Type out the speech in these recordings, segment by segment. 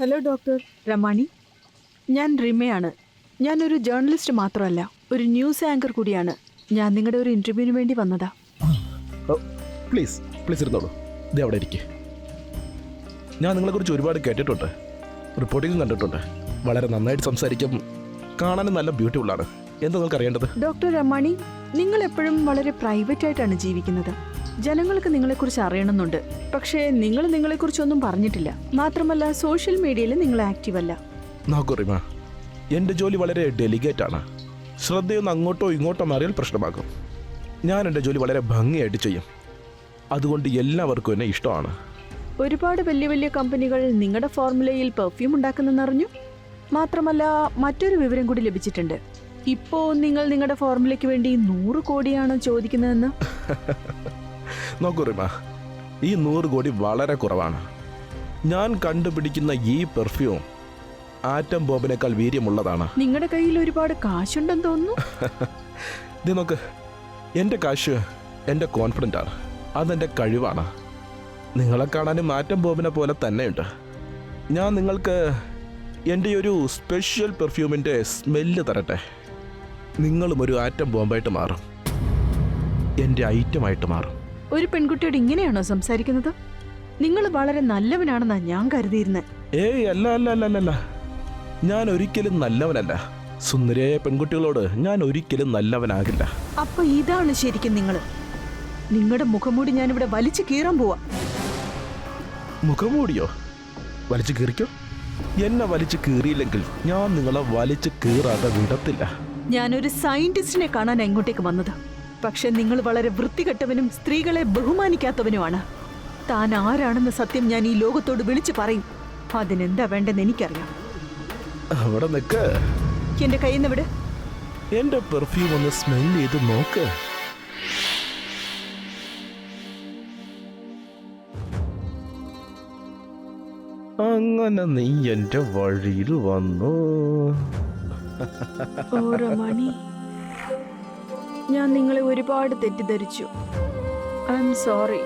Hello doctor Ramani, ഞാൻ റിമയാണ്. ഞാനൊരു journalist മാത്രമല്ല, ഒരു ന്യൂസ് ആങ്കർ കൂടിയാണ്. ഞാൻ നിങ്ങളുടെ ഒരു ഇന്റർവ്യൂവിന് വേണ്ടി വന്നതാ. പ്ലീസ് പ്ലീസ് ഇരുന്നോളൂ. ഇത് അവിടെ ഇരിക്കേ. ഞാൻ നിങ്ങളെക്കുറിച്ച് ഒരുപാട് കേട്ടിട്ടുണ്ട്, റിപ്പോർട്ടിങ്ങും കണ്ടിട്ടുണ്ട്. വളരെ നന്നായിട്ട് സംസാരിക്കും, കാണാനും നല്ല ബ്യൂട്ടിഫുള്ളാണ്. എന്താ നിങ്ങൾക്ക് അറിയേണ്ടത്? ഡോക്ടർ രമാണി, നിങ്ങൾ എപ്പോഴും വളരെ പ്രൈവറ്റ് ആയിട്ടാണ് ജീവിക്കുന്നത്. ജനങ്ങൾക്ക് നിങ്ങളെക്കുറിച്ച് അറിയണമെന്നുണ്ട്, പക്ഷേ നിങ്ങൾ നിങ്ങളെക്കുറിച്ചൊന്നും പറഞ്ഞിട്ടില്ല. മാത്രമല്ല സോഷ്യൽ മീഡിയയിൽ നിങ്ങൾ ആക്റ്റീവ് അല്ല. നോക്കൂ റിമ, എൻ്റെ ജോലി വളരെ ഡെലിഗേറ്റ് ആണ്. ശ്രദ്ധയൊന്ന് അങ്ങോട്ടോ ഇങ്ങോട്ടോ മാറിയാൽ പ്രശ്നമാകും. ഞാൻ എൻ്റെ ജോലി വളരെ ഭംഗിയായിട്ട് ചെയ്യും, അതുകൊണ്ട് എല്ലാവർക്കും എന്നെ ഇഷ്ടമാണ്. ഒരുപാട് വലിയ വലിയ കമ്പനികൾ നിങ്ങളുടെ ഫോർമുലയിൽ പെർഫ്യൂം ഉണ്ടാക്കുന്നെന്നറിഞ്ഞു. മാത്രമല്ല മറ്റൊരു വിവരം കൂടി ലഭിച്ചിട്ടുണ്ട്. ഇപ്പോൾ നിങ്ങൾ നിങ്ങളുടെ ഫോർമുലയ്ക്ക് വേണ്ടി 100 കോടിയാണ് ചോദിക്കുന്നതെന്ന്. നോക്കൂ റിമ, ഈ 100 കോടി വളരെ കുറവാണ്. ഞാൻ കണ്ടുപിടിക്കുന്ന ഈ പെർഫ്യൂം ആറ്റം ബോംബിനേക്കാൾ വീര്യമുള്ളതാണ്. നിങ്ങളുടെ കയ്യിൽ ഒരുപാട് കാശുണ്ടെന്ന് തോന്നുന്നു. ഇത് നോക്ക്, എൻ്റെ കാശ് എൻ്റെ കോൺഫിഡൻ്റ് ആണ്, അതെൻ്റെ കഴിവാണ്. നിങ്ങളെ കാണാനും ആറ്റം ബോംബിനെ പോലെ തന്നെയുണ്ട്. ഞാൻ നിങ്ങൾക്ക് എൻ്റെ ഒരു സ്പെഷ്യൽ പെർഫ്യൂമിൻ്റെ സ്മെല്ല് തരട്ടെ. നിങ്ങളും ഒരു ആറ്റം ബോംബായിട്ട് മാറും, എൻ്റെ ഐറ്റമായിട്ട് മാറും. ഒരു പെൺകുട്ടിയോട് ഇങ്ങനെയാണോ സംസാരിക്കുന്നത്? നിങ്ങൾ വളരെ നല്ലവനാണെന്നാണ് ഞാൻ കരുതിയിരുന്നത്. ഏയ് അല്ല അല്ല അല്ല അല്ല, ഞാൻ ഒരിക്കലും നല്ലവനല്ല. സുന്ദരിയായ പെൺകുട്ടികളോട് ഞാൻ ഒരിക്കലും നല്ലവനാകില്ല. അപ്പൊ ഇതാണ് ശരിക്കും നിങ്ങളുടെ മുഖംമൂടി ഞാനിവിടെ വലിച്ചു കീറാൻ പോവാ. മുഖംമൂടിയോ? വലിച്ചു കീറിക്കോ. എന്നെ വലിച്ചു കീറിയില്ലെങ്കിൽ ഞാൻ നിങ്ങളെ വലിച്ചു കീറാതെ വിടത്തില്ല. ഞാനൊരു സയന്റിസ്റ്റിനെ കാണാൻ എങ്ങോട്ടേക്ക് വന്നത്, പക്ഷെ നിങ്ങൾ വളരെ വൃത്തികെട്ടവനും സ്ത്രീകളെ ബഹുമാനിക്കാത്തവനുമാണ്. താൻ ആരാണെന്ന സത്യം ഞാൻ ഈ ലോകത്തോട് വിളിച്ചു പറയും. അതിനെന്താ വേണ്ടെന്ന് എനിക്കറിയാം. അവിടെ നിൽക്ക്. എന്റെ കയ്യിൽ നിന്ന് വിട്. എന്റെ പെർഫ്യൂം ഒന്ന് സ്മെൽ ചെയ്ത് നോക്ക്. അങ്ങനെ നീ എന്റെ വഴിയിൽ വന്നു. ഓ രമണി, ഞാൻ നിങ്ങളെ ഒരുപാട് തെറ്റിദ്ധരിച്ചു. I am sorry.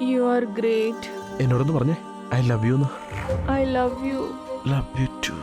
You are great. എന്നോടൊന്ന് പറഞ്ഞേ, I love you. I love you. Love you too.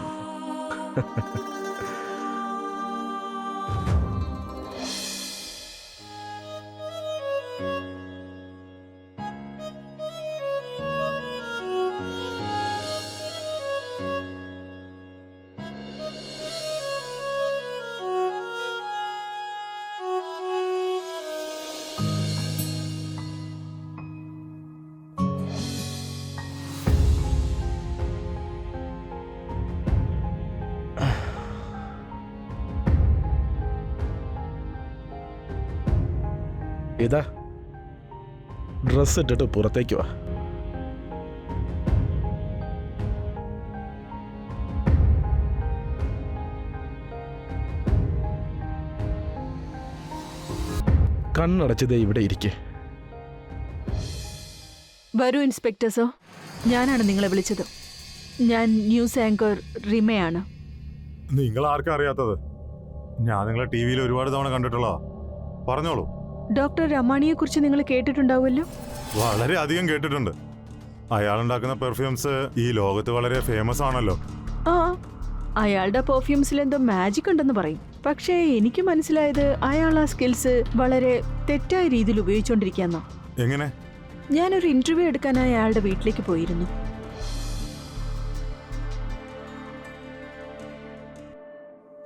ഇതാ ഡ്രസ് ഇട്ടിട്ട് പുറത്തേക്ക് വാ. കണ്ണടച്ചതേ ഇവിടെ ഇരിക്കേ. വരൂ ഇൻസ്പെക്ടർ സർ, ഞാനാണ് നിങ്ങളെ വിളിച്ചത്. ഞാൻ ന്യൂസ് ആങ്കർ റിമയാണ്. നിങ്ങൾ ആർക്കാ അറിയാത്തത്? ഞാൻ നിങ്ങളെ ടി-വിയിൽ ഒരുപാട് തവണ കണ്ടിട്ടുള്ള. പറഞ്ഞോളൂ. ഡോക്ടർ രമാണിയെ കുറിച്ച് നിങ്ങൾ കേട്ടിട്ടുണ്ടാവുമല്ലോ. വളരെ അധികം കേട്ടിട്ടുണ്ട്. അയാളുണ്ടാക്കുന്ന പെർഫ്യൂംസ് ഈ ലോകത്ത് വളരെ ഫേമസ് ആണല്ലോ. ആ, അയാളുടെ പെർഫ്യൂംസിൽ എന്തോ മാജിക് ഉണ്ടെന്ന് പറയും. പക്ഷേ എനിക്ക് മനസ്സിലായത് അയാൾ ആ സ്കിൽസ് വളരെ തെറ്റായ രീതിയിൽ ഉപയോഗിച്ചുകൊണ്ടിരിക്കുകയെന്നാ. എങ്ങനെ? ഞാനൊരു ഇന്റർവ്യൂ എടുക്കാനായി അയാളുടെ വീട്ടിലേക്ക് പോയിരുന്നു.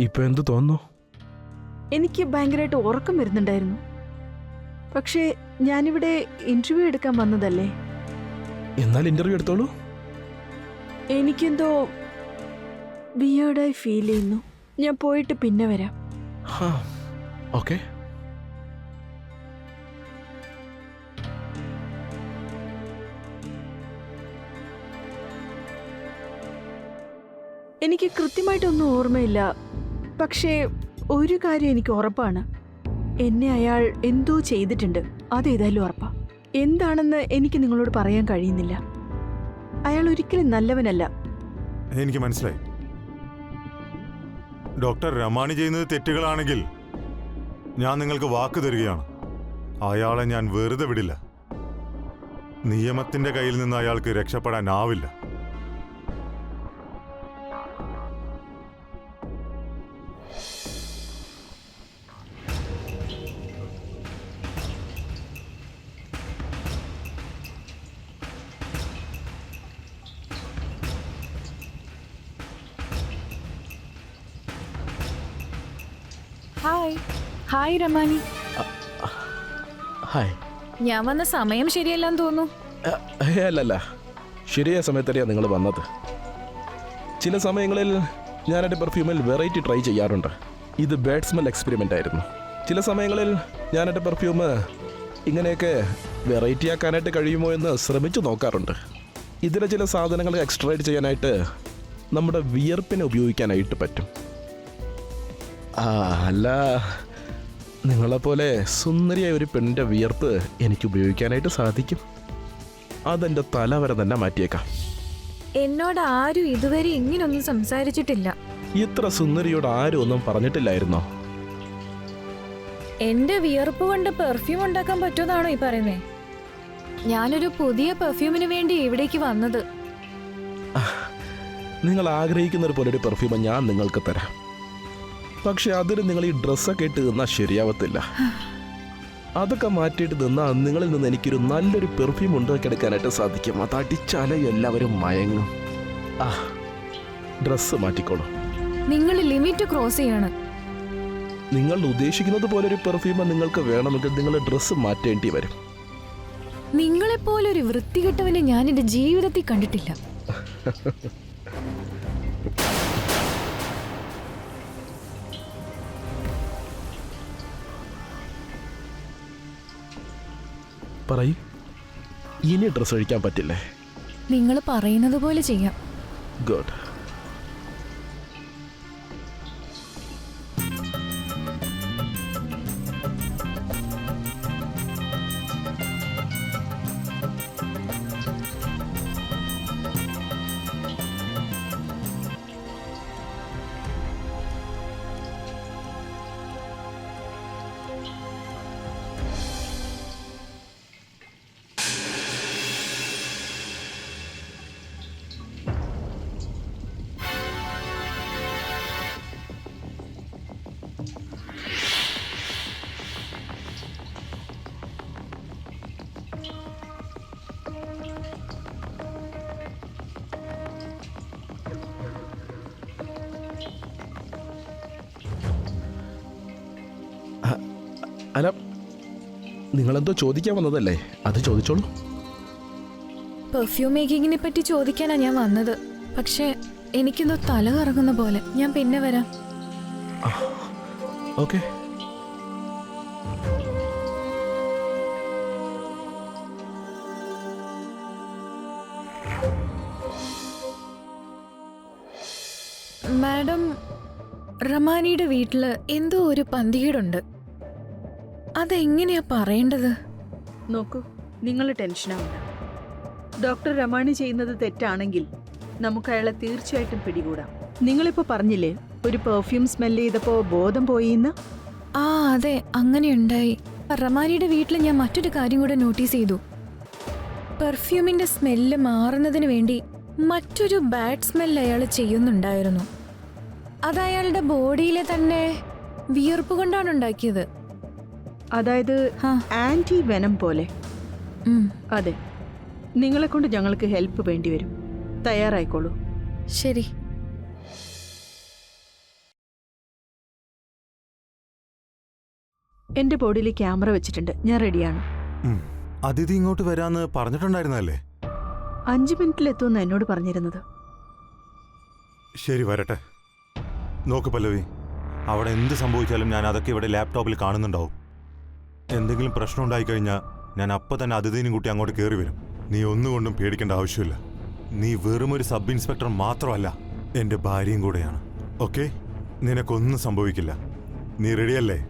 ഇപ്പൊ എന്ത് തോന്നുന്നു? എനിക്ക് ഭയങ്കരമായിട്ട് ഉറക്കം വരുന്നുണ്ടായിരുന്നു. പക്ഷേ ഞാനിവിടെ ഇന്റർവ്യൂ എടുക്കാൻ വന്നതല്ലേ. എന്നാൽ ഇന്റർവ്യൂ എടുത്തോളൂ. എനിക്കെന്തോ വിയേർഡായി ഫീൽ ചെയ്യുന്നു. ഞാൻ പോയിട്ട് പിന്നെ വരാം. ഓക്കെ. എനിക്ക് കൃത്യമായിട്ടൊന്നും ഓർമ്മയില്ല, പക്ഷേ ഒരു കാര്യം എനിക്ക് ഉറപ്പാണ്. എന്നെ അയാൾ എന്തോ ചെയ്തിട്ടുണ്ട്. അതേതായാലും ഉറപ്പാ. എന്താണെന്ന് എനിക്ക് നിങ്ങളോട് പറയാൻ കഴിയുന്നില്ല. അയാൾ ഒരിക്കലും നല്ലവനല്ല. എനിക്ക് മനസ്സിലായി. ഡോക്ടർ രമാണി ചെയ്യുന്നത് തെറ്റുകളാണെങ്കിൽ ഞാൻ നിങ്ങൾക്ക് വാക്ക് തരികയാണ്, അയാളെ ഞാൻ വെറുതെ വിടില്ല. നിയമത്തിന്റെ കയ്യിൽ നിന്ന് അയാൾക്ക് രക്ഷപ്പെടാനാവില്ല. Hi hi Ramani. ഹായ്. ഞാൻ വന്ന സമയം ശരിയല്ലാന്ന് തോന്നുന്നു. അല്ലല്ല, ശരിയായ സമയത്തറിയാണ് നിങ്ങൾ വന്നത്. ചില സമയങ്ങളിൽ ഞാൻ എൻ്റെ പെർഫ്യൂമിൽ വെറൈറ്റി ട്രൈ ചെയ്യാറുണ്ട്. ഇത് ബാഡ് സ്മെൽ എക്സ്പെരിമെൻ്റ് ആയിരുന്നു. ചില സമയങ്ങളിൽ ഞാൻ എൻ്റെ പെർഫ്യൂം ഇങ്ങനെയൊക്കെ വെറൈറ്റി ആക്കാനായിട്ട് കഴിയുമോ എന്ന് ശ്രമിച്ചു നോക്കാറുണ്ട്. ഇതിലെ ചില സാധനങ്ങൾ എക്സ്ട്രാക്ട് ചെയ്യാനായിട്ട് നമ്മുടെ വിയർപ്പിനെ ഉപയോഗിക്കാനായിട്ട് പറ്റും. അല്ല, നിങ്ങളെപ്പോലെ സുന്ദരിയായ ഒരു പെണ്ണിൻ്റെ വിയർപ്പ് എനിക്ക് ഉപയോഗിക്കാനായിട്ട് സാധിക്കും. അതെൻ്റെ തല വരെ തന്നെ മാറ്റിയേക്കാം. എന്നോട് ആരും ഇതുവരെ ഇങ്ങനൊന്നും സംസാരിച്ചിട്ടില്ല. ഇത്ര സുന്ദരിയോട് ആരും ഒന്നും പറഞ്ഞിട്ടില്ലായിരുന്നോ? എന്റെ വിയർപ്പ് കൊണ്ട് പെർഫ്യൂം ഉണ്ടാക്കാൻ പറ്റുമെന്നാണോ ഈ പറയുന്നേ? ഞാനൊരു പുതിയ പെർഫ്യൂമിന് വേണ്ടി ഇവിടേക്ക് വന്നത്. നിങ്ങൾ ആഗ്രഹിക്കുന്ന പോലെ ഒരു പെർഫ്യൂം ഞാൻ നിങ്ങൾക്ക് തരാം. പക്ഷെ അതിന് നിങ്ങൾ ഈ ഡ്രസ്സൊക്കെ ഇട്ട് നിന്നാൽ ശരിയാവത്തില്ല. അതൊക്കെ മാറ്റിയിട്ട് നിന്നാൽ നിങ്ങളിൽ നിന്ന് എനിക്കൊരു നല്ലൊരു പെർഫ്യൂം ഉണ്ടാക്കിയെടുക്കാനായിട്ട് സാധിക്കും. അത് അടിച്ചാലേ എല്ലാവരും മയങ്ങും. ഡ്രസ്സ് മാറ്റിക്കോളൂ. നിങ്ങൾ ലിമിറ്റ് ക്രോസ് ചെയ്യാണ്. നിങ്ങൾ ഉദ്ദേശിക്കുന്നത് പോലെ ഒരു പെർഫ്യൂം നിങ്ങൾക്ക് വേണമെങ്കിൽ നിങ്ങൾ ഡ്രസ്സ് മാറ്റേണ്ടി വരും. നിങ്ങളെപ്പോലൊരു വൃത്തികെട്ടവനെ ഞാൻ എന്റെ ജീവിതത്തിൽ കണ്ടിട്ടില്ല. പറയൂ, ഇനി ഡ്രസ്സ് അഴിക്കാൻ പറ്റില്ലേ? നിങ്ങൾ പറയുന്നത് പോലെ ചെയ്യാം. ഗുഡ്. അല്ല, നിങ്ങളെന്തോ ചോദിക്കാൻ വന്നതല്ലേ? അത് ചോദിച്ചോളൂ. പെർഫ്യൂം മേക്കിങ്ങിനെ പറ്റി ചോദിക്കാനാ ഞാൻ വന്നത്. പക്ഷേ എനിക്കെന്തോ തല കറങ്ങുന്ന പോലെ. ഞാൻ പിന്നെ വരാം. ഓക്കെ. മാഡം, റമാനിയുടെ വീട്ടില് എന്തോ ഒരു പന്തികേടുണ്ട്. അതെങ്ങനെയാ പറയേണ്ടത്? നോക്കൂ, നിങ്ങൾ ടെൻഷനാവണ്ട. ഡോക്ടർ രമാണി ചെയ്യുന്നത് തെറ്റാണെങ്കിൽ നമുക്ക് അയാളെ തീർച്ചയായിട്ടും പിടികൂടാം. നിങ്ങളിപ്പോൾ പറഞ്ഞില്ലേ ഒരു പെർഫ്യൂം സ്മെല്ല് ചെയ്തപ്പോൾ ബോധം പോയിന്ന്? അതെ, അങ്ങനെയുണ്ടായി. റമാനിയുടെ വീട്ടിൽ ഞാൻ മറ്റൊരു കാര്യം കൂടെ നോട്ടീസ് ചെയ്തു. പെർഫ്യൂമിന്റെ സ്മെല്ല് മാറുന്നതിന് വേണ്ടി മറ്റൊരു ബാഡ് സ്മെല്ല് അയാൾ ചെയ്യുന്നുണ്ടായിരുന്നു. അത് അയാളുടെ ബോഡിയിലെ തന്നെ വിയർപ്പ് കൊണ്ടാണ് ഉണ്ടാക്കിയത്. അതായത് ആന്റി വെനം പോലെ. അതെ, നിങ്ങളെ കൊണ്ട് ഞങ്ങൾക്ക് ഹെൽപ്പ് വേണ്ടി വരും. തയ്യാറായിക്കോളൂ. ശരി. എന്റെ ബോഡിയിൽ ക്യാമറ വെച്ചിട്ടുണ്ട്. ഞാൻ റെഡിയാണ്. അതിഥി ഇങ്ങോട്ട് വരാന്ന് പറഞ്ഞിട്ടുണ്ടായിരുന്നല്ലേ? 5 മിനിറ്റിലെത്തുമെന്ന് എന്നോട് പറഞ്ഞിരുന്നത്. ശരി, വരട്ടെ. നോക്ക് പല്ലവി, അവിടെ എന്ത് സംഭവിച്ചാലും ഞാൻ അതൊക്കെ ഇവിടെ ലാപ്ടോപ്പിൽ കാണുന്നുണ്ടാവും. എന്തെങ്കിലും പ്രശ്നം ഉണ്ടായിക്കഴിഞ്ഞാൽ ഞാൻ അപ്പം തന്നെ അതിഥിനും കൂട്ടി അങ്ങോട്ട് കയറി വരും. നീ ഒന്നുകൊണ്ടും പേടിക്കേണ്ട ആവശ്യമില്ല. നീ വെറും ഒരു സബ് ഇൻസ്പെക്ടർ മാത്രമല്ല, എൻ്റെ ഭാര്യയും കൂടെയാണ്. ഓക്കെ? നിനക്കൊന്നും സംഭവിക്കില്ല. നീ റെഡിയല്ലേ?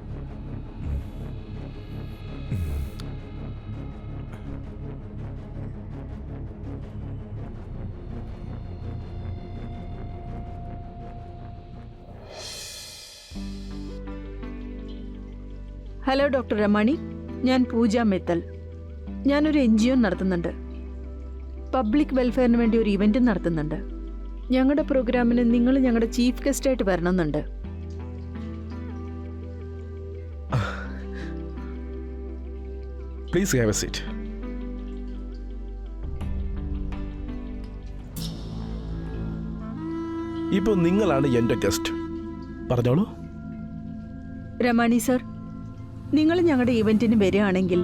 ഹലോ ഡോക്ടർ രമാണി, ഞാൻ പൂജ മിത്തൽ. ഞാനൊരു NGO നടത്തുന്നുണ്ട്. പബ്ലിക് വെൽഫെയറിന് വേണ്ടി ഒരു ഇവന്റ് നടത്തുന്നുണ്ട്. ഞങ്ങളുടെ പ്രോഗ്രാമിന് നിങ്ങൾ ഞങ്ങളുടെ ചീഫ് ഗസ്റ്റായിട്ട് വരണമെന്നുണ്ട്. Please have a seat. ഇപ്പോൾ നിങ്ങളാണ് എൻ്റെ ഗസ്റ്റ്. പറഞ്ഞോളൂ. രമാണി സർ, നിങ്ങൾ ഞങ്ങളുടെ ഇവന്റിന് വരികയാണെങ്കിൽ,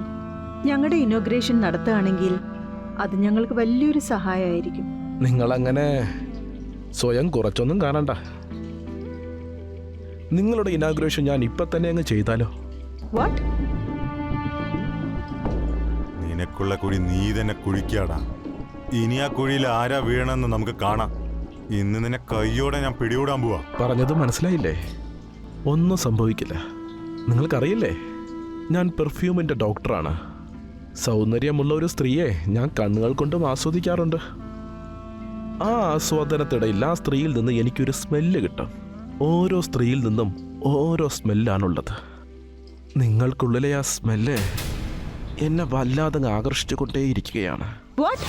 ഞങ്ങളുടെ ഇനോഗ്രേഷൻ നടത്തുകയാണെങ്കിൽ അത് ഞങ്ങൾക്ക് വലിയൊരു സഹായമായിരിക്കും. നിങ്ങളങ്ങനെ സ്വയം കുറച്ചൊന്നും കാണണ്ട. നിങ്ങളുടെ ഇനാഗ്രേഷൻ ഞാൻ ഇപ്പൊ തന്നെ അങ്ങ് ചെയ്താലോ? വാട്ട്? നിനക്കുള്ള കുഴി നീ തന്നെ കുഴിക്കാടാ. ഇനി ആ കുഴിയിൽ ആരാ വീണെന്ന് നമുക്ക് കാണാം. ഇന്ന് നിന്നെ കയ്യോടെ ഞാൻ പിടികൂടാൻ പോവാ. പറഞ്ഞത് മനസ്സിലായില്ലേ? ഒന്നും സംഭവിക്കില്ല. നിങ്ങൾക്കറിയില്ലേ, ഞാൻ പെർഫ്യൂമിന്റെ ഡോക്ടറാണ്. സൗന്ദര്യമുള്ള ഒരു സ്ത്രീയെ ഞാൻ കണ്ണുകൾ കൊണ്ടും ആസ്വദിക്കാറുണ്ട്. ആ ആസ്വാദനത്തിടയിൽ ആ സ്ത്രീയിൽ നിന്ന് എനിക്കൊരു സ്മെല്ല് കിട്ടും. ഓരോ സ്ത്രീയിൽ നിന്നും ഓരോ സ്മെല്ലാണുള്ളത്. നിങ്ങൾക്കുള്ളിലെ ആ സ്മെല്ല് എന്നെ വല്ലാതെ ആകർഷിച്ചുകൊണ്ടേയിരിക്കുകയാണ്. വാട്ട്?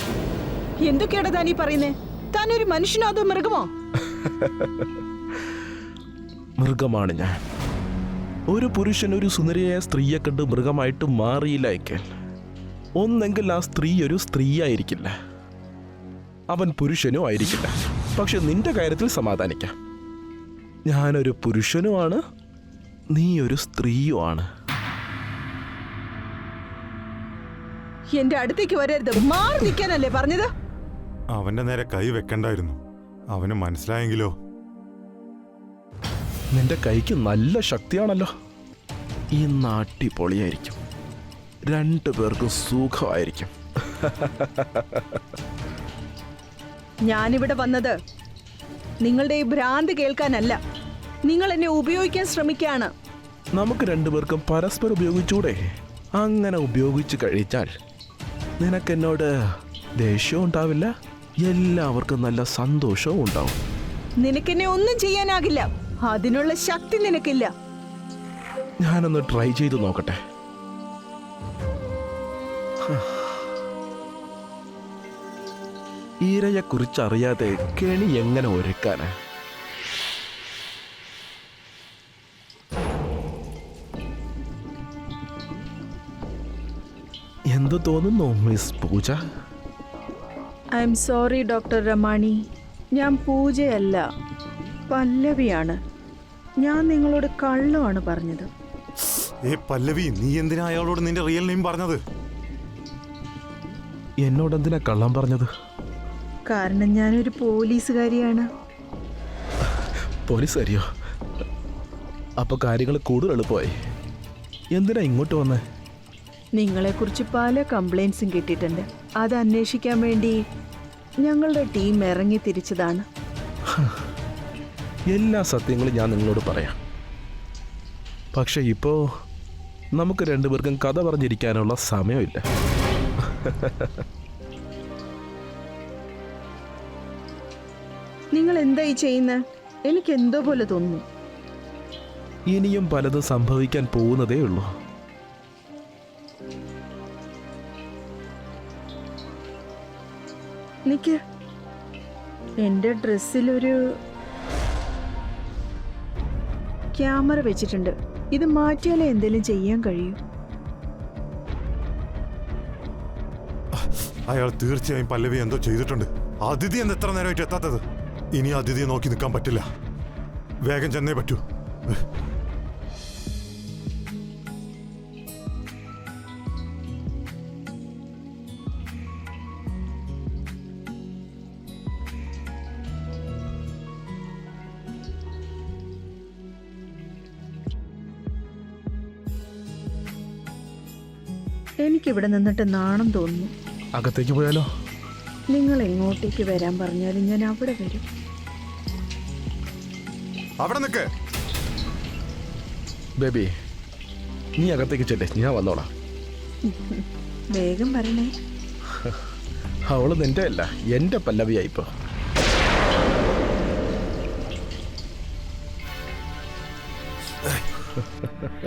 എന്തൊക്കെയാണ് താൻ ഈ പറയുന്നേ? താൻ ഒരു മനുഷ്യനോ അതോ മൃഗമോ? മൃഗമാണ് ഞാൻ. ഒരു പുരുഷൻ ഒരു സുന്ദരിയായ സ്ത്രീയെ കണ്ട് മൃഗമായിട്ട് മാറിയില്ല എങ്കിൽ, ഒന്നെങ്കിൽ ആ സ്ത്രീ ഒരു സ്ത്രീയായിരിക്കില്ല, അവൻ പുരുഷനും ആയിരിക്കില്ല. പക്ഷെ നിന്റെ കാര്യത്തിൽ സമാധാനിക്കാം. ഞാനൊരു പുരുഷനുമാണ്, നീ ഒരു സ്ത്രീയുമാണ്. എന്റെ അടുത്തേക്ക് വരരുത്. മാറി നിൽക്കാനല്ലേ പറഞ്ഞത്? അവന്റെ നേരെ കൈ വെക്കണ്ടായിരുന്നു. അവന് മനസ്സിലായെങ്കിലോ? നിന്റെ കൈക്ക് നല്ല ശക്തിയാണല്ലോ. ഈ നാട്ടി പൊളിയായിരിക്കും. രണ്ടുപേർക്കും സുഖമായിരിക്കും. ഞാനിവിടെ വന്നത് നിങ്ങളുടെ ഈ ഭ്രാന്ത് കേൾക്കാനല്ല. നിങ്ങൾ എന്നെ ഉപയോഗിക്കാൻ ശ്രമിക്കുകയാണ്. നമുക്ക് രണ്ടുപേർക്കും പരസ്പരം ഉപയോഗിച്ചൂടെ? അങ്ങനെ ഉപയോഗിച്ച് കഴിച്ചാൽ നിനക്കെന്നോട് ദേഷ്യവും ഉണ്ടാവില്ല, എല്ലാവർക്കും നല്ല സന്തോഷവും ഉണ്ടാവും. നിനക്കെന്നെ ഒന്നും ചെയ്യാനാകില്ല. അതിനുള്ള ശക്തി നിനക്കില്ല. ഞാനൊന്ന് ട്രൈ ചെയ്ത് നോക്കട്ടെ. ഈരയെക്കുറിച്ചറിയാതെ കെണി എങ്ങനെ ഒരുക്കാന്? എന്തു തോന്നുന്നു miss Pooja? I am sorry doctor Ramani. ഞാൻ പൂജയല്ല, പല്ലവിയാണ്. ഞാൻ നിങ്ങളോട് കള്ളമാണ് പറഞ്ഞത്. പല്ലവി, നീ എന്തിനാ അയാളോട് നിന്റെ റിയൽ നെയിം പറഞ്ഞത്? എന്നോടെന്തിനാ കള്ളം പറഞ്ഞത്? കാരണം ഞാനൊരു പോലീസുകാരിയാണ്. പോലീസുകാരിയോ? അപ്പൊ കാര്യങ്ങൾ കൂടുതൽ എളുപ്പമായി. എന്തിനാ ഇങ്ങോട്ട് വന്നേ? നിങ്ങളെക്കുറിച്ച് പല കംപ്ലൈൻസും കിട്ടിയിട്ടുണ്ട്. അത് അന്വേഷിക്കാൻ വേണ്ടി ഞങ്ങളുടെ ടീം ഇറങ്ങി തിരിച്ചതാണ്. എല്ലാ സത്യങ്ങളും ഞാൻ നിങ്ങളോട് പറയാം. പക്ഷെ ഇപ്പോ നമുക്ക് രണ്ടുപേർക്കും കഥ പറഞ്ഞിരിക്കാനുള്ള സമയമില്ല. നിങ്ങൾ എന്തായി ചെയ്യുന്നത്? എനിക്ക് എന്തോ പോലെ തോന്നുന്നു. ഇനിയും പലതും സംഭവിക്കാൻ പോകുന്നതേ ഉള്ളൂ. നിക്ക്, എന്റെ ഡ്രസ്സിലൊരു ക്യാമറ വെച്ചിട്ടുണ്ട്. ഇത് മാറ്റിയാലേ എന്തെങ്കിലും ചെയ്യാൻ കഴിയൂ. അയാൾ തീർച്ചയായും പല്ലവി എന്തോ ചെയ്തിട്ടുണ്ട്. അതിഥി എന്ന് എത്ര നേരമായിട്ട് എത്താത്തത്? ഇനി അതിഥിയെ നോക്കി നിൽക്കാൻ പറ്റില്ല. വേഗം ചെന്നേ പറ്റൂ. എനിക്കിവിടെ നിന്നിട്ട് നാണം തോന്നുന്നു. അകത്തേക്ക് പോയാലോ? നിങ്ങൾ എങ്ങോട്ടേക്ക് വരാൻ പറഞ്ഞാലും ഞാൻ അവിടെ വരും. അവിടെ നിൽക്ക്. ബേബി, നീ അകത്തേക്ക് ചെല്ലേ, ഞാൻ വന്നോളാം. വേഗം വരണേ. അവള് നിന്റെ അല്ല, എന്റെ പല്ലവിയായിപ്പോ.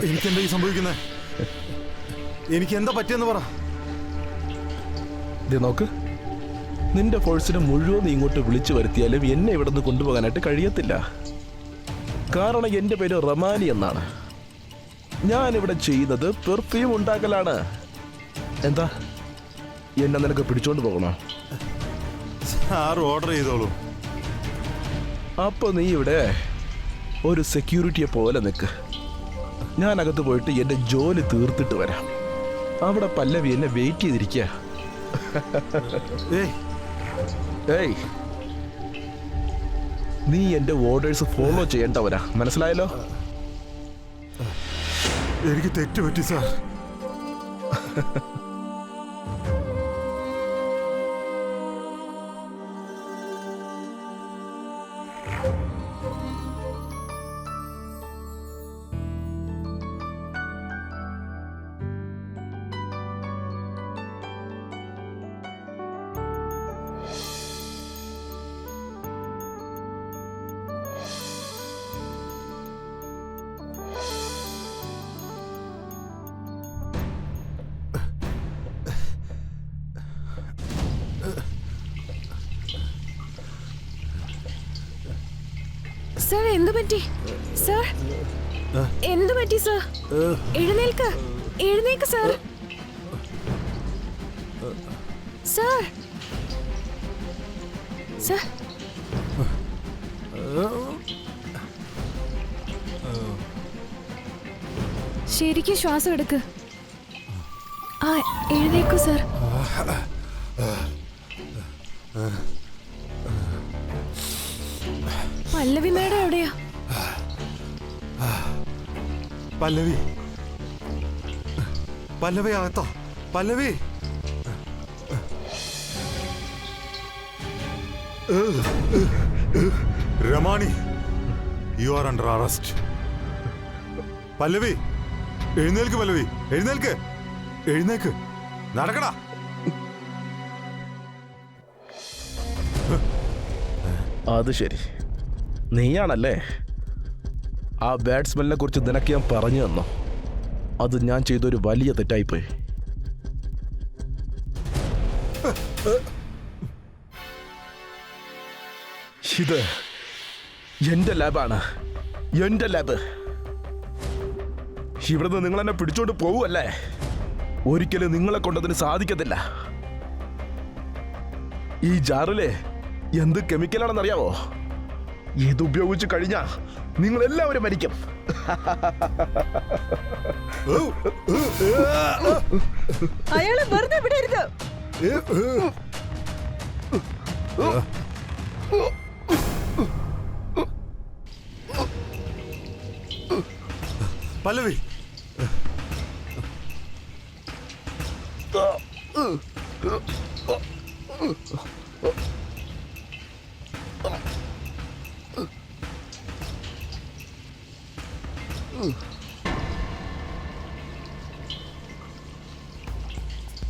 എനിക്കെന്താ ഈ സംഭവിക്കുന്നേ? എനിക്ക് എന്താ പറ്റിയെന്ന് പറ. ഇത് നോക്ക്, നിന്റെ ഫോഴ്സിനെ മുഴുവൻ നീ ഇങ്ങോട്ട് വിളിച്ചു വരുത്തിയാലും എന്നെ ഇവിടെ നിന്ന് കൊണ്ടുപോകാനായിട്ട് കഴിയത്തില്ല. കാരണം എന്റെ പേര് റമാനി എന്നാണ്. ഞാനിവിടെ ചെയ്യുന്നത് പെർഫ്യൂം ഉണ്ടാക്കലാണ്. എന്താ, എന്നെ നിനക്ക് പിടിച്ചോണ്ട് പോകണോ? സാർ ഓർഡർ ചെയ്തോളൂ. അപ്പൊ നീ ഇവിടെ ഒരു സെക്യൂരിറ്റിയെ പോലെ നിൽക്ക്. ഞാൻ അകത്ത് പോയിട്ട് എൻ്റെ ജോലി തീർത്തിട്ട് വരാം. അവിടെ പല്ലവി എന്നെ വെയിറ്റ് ചെയ്തിരിക്കുക. ഏയ് ഏയ്, നീ എൻ്റെ ഓർഡേഴ്സ് ഫോളോ ചെയ്യേണ്ടവരാ, മനസ്സിലായല്ലോ? എനിക്ക് തെറ്റുപറ്റി സാർ. സർ എന്തു പറ്റി? സർ എന്തു പറ്റി? സർ എഴുന്നേൽക്ക്, എഴുന്നേൽക്ക് സർ. സർ സർ ശരിക്കും ശ്വാസം എടുക്ക്. ആ എഴുന്നേക്കൂ സർ. പല്ലവി മേഡം എവിടെയാ? പല്ലവി, പല്ലവി അകത്തോ? Pallavi, Ramani, you are under arrest. Pallavi എഴുന്നേൽക്ക്, പല്ലവി എഴുന്നേൽക്ക്, എഴുന്നേക്ക്, നടക്കടാ. അത് ശരി, നീയാണല്ലേ? ആ ബാറ്റ്സ്മാനെ കുറിച്ച് നിനക്ക് ഞാൻ പറഞ്ഞു തന്നോ? അത് ഞാൻ ചെയ്തൊരു വലിയ തെറ്റായിപ്പോയി. ഇത് എന്റെ ലാബാണ്, എന്റെ ലാബ്. ഇവിടുന്ന് നിങ്ങൾ എന്നെ പിടിച്ചോണ്ട് പോവുമല്ലേ? ഒരിക്കലും നിങ്ങളെ കൊണ്ടതിന് സാധിക്കത്തില്ല. ഈ ജാറിലെ എന്ത് കെമിക്കലാണെന്നറിയാവോ? ഇത് ഉപയോഗിച്ച് കഴിഞ്ഞാ നിങ്ങൾ എല്ലാവരും മരിക്കും. അയാളെ വെറുതെ വിടരുത്. പല്ലവി,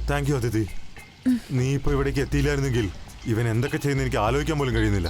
താങ്ക് യു അതിഥി. നീ ഇപ്പൊ ഇവിടേക്ക് എത്തിയില്ലായിരുന്നെങ്കിൽ ഇവൻ എന്തൊക്കെ ചെയ്യുന്ന എനിക്ക് ആലോചിക്കാൻ പോലും കഴിയുന്നില്ല.